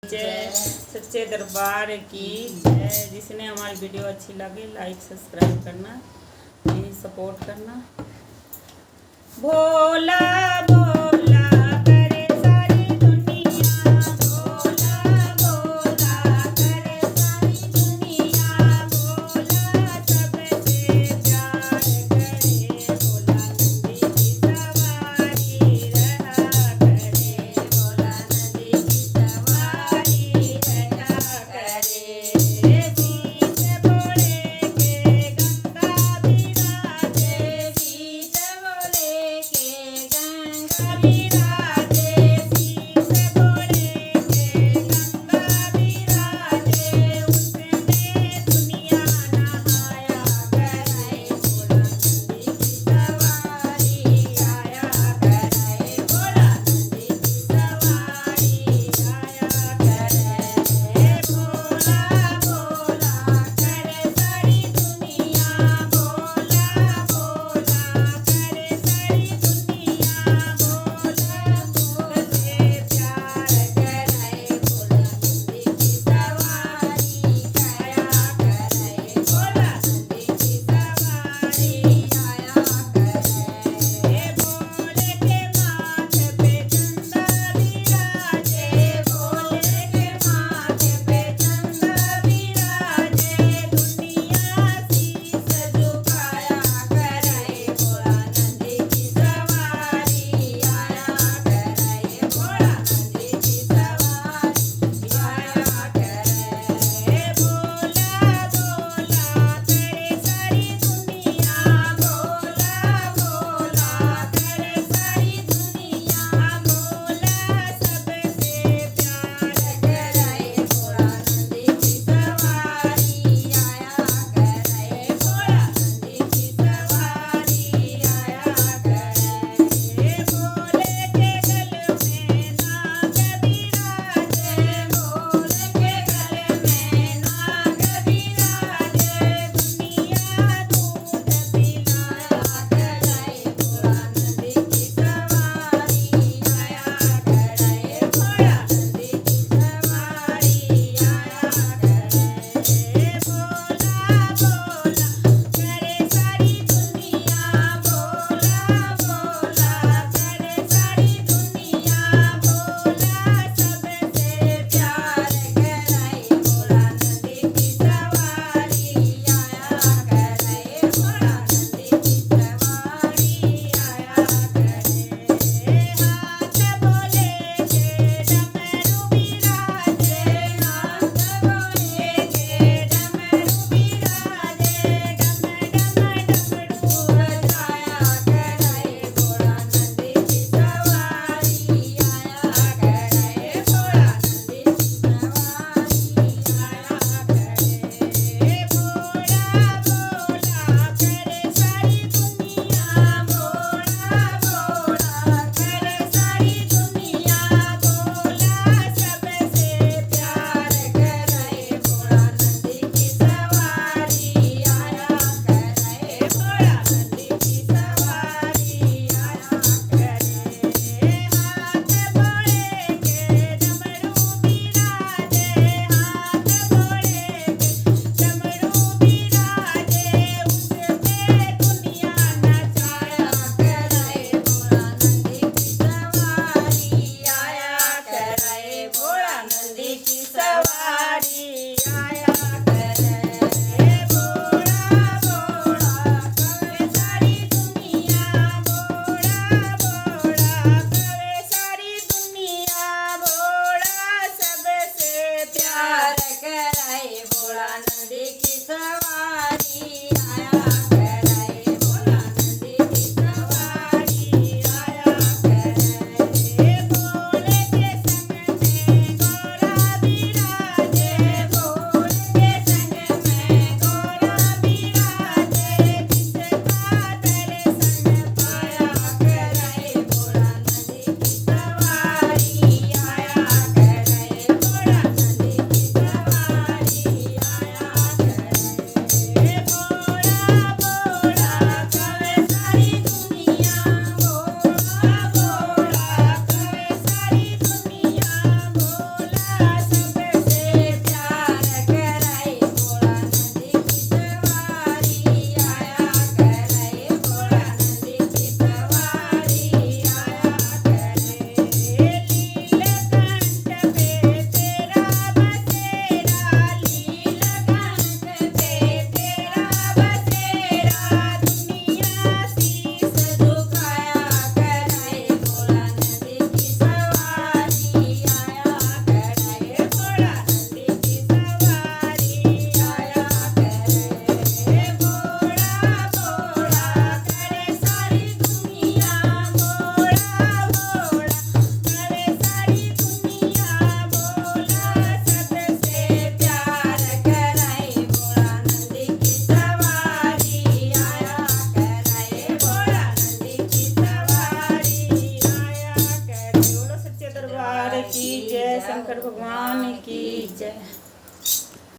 जय सच्चे दरबार की जय। जिसने हमारी वीडियो अच्छी लगे लाइक सब्सक्राइब करना, प्लीज सपोर्ट करना। भोला भोला करे सारी दुनिया, भोला भोला करे सारी दुनिया, भोला सबसे प्यार करे, भोला नंदी की सवारी रहा करे, भोला नंदी की सवारी रहा करे। बीच बोले के गंगा विराजे, बीच बोले के गंगा विराजे, बीच बोले के गंगा विराजे, उसमें दुनिया नहाया करे, भोला नंदी की सवारी आया करे, भोला नंदी की सवारी आया करे। भोला भोला करे सारी दुनिया, भोला भोला करे सारी दुनिया, भोला सबसे प्यार करे, भोला नंदी की सवारी आया करे, भोला नंदी की सवारी आया करे। भोले के माथे पे चंदा विराजे, भोले के माथे पे चंदा विराजे, दुनिया शीस झुकाया करे, भोला नंदी की सवारी आया करे, भोला नंदी की सवारी आया करे। भोला भोला करे सारी दुनिया, भोला भोला करे सारी दुनिया, भोला सबसे प्यार करे, भोला नंदी की सवारी आया करे, भोला नंदी की सवारी आया करे। भोले के गल में नाग विराजे, भोले के गल में नाग विराजे, दुनिया दूध पिलाया करे, भोला नंदी की सवारी आया करे, भोला नंदी की सवारी आया करे। भोला भोला करे सारी दुनिया, भोला भोला करे सारी दुनिया, भोला सबसे प्यार करे, भोला नंदी की सवारी आया करे, भोला नंदी की सवारी आया करे। हाथ बोले के डमरू विराजे, हाथ बोले के डमरू विराजे, डम डम डमरू बजाया करे, भोला नंदी की सवारी आया करे, भोला नंदी की सवारी आया करे। भोला भोला करे सारी दुनिया, भोला भोला करे सारी दुनिया, भोला सबसे प्यार करे, भोला नंदी की सवारी आया करे, भोला नंदी की सवारी आया करे। हाथ बोले के डमरू विराजे, हाथ बोले के डमरू विराजे, उसमें दुनिया नचाया करे, भोला नंदी की सवारी आया करे, भोला नंदी की सवारी आया करे। भोला भोला करे सारी दुनिया, भोला भोला करे सारी दुनिया, भोला सबसे प्यार करे, भोला नंदी की सवारी आया करे, भोला नंदी की सवारी आया करे। भोले के संग में गौरा विराजे, भोले के संग में गौरा विराजे, जिसका दर्शन पाया करे, भोला नंदी की सवारी आया करे, भोला नंदी की सवारी आया करे। भगवान की जय।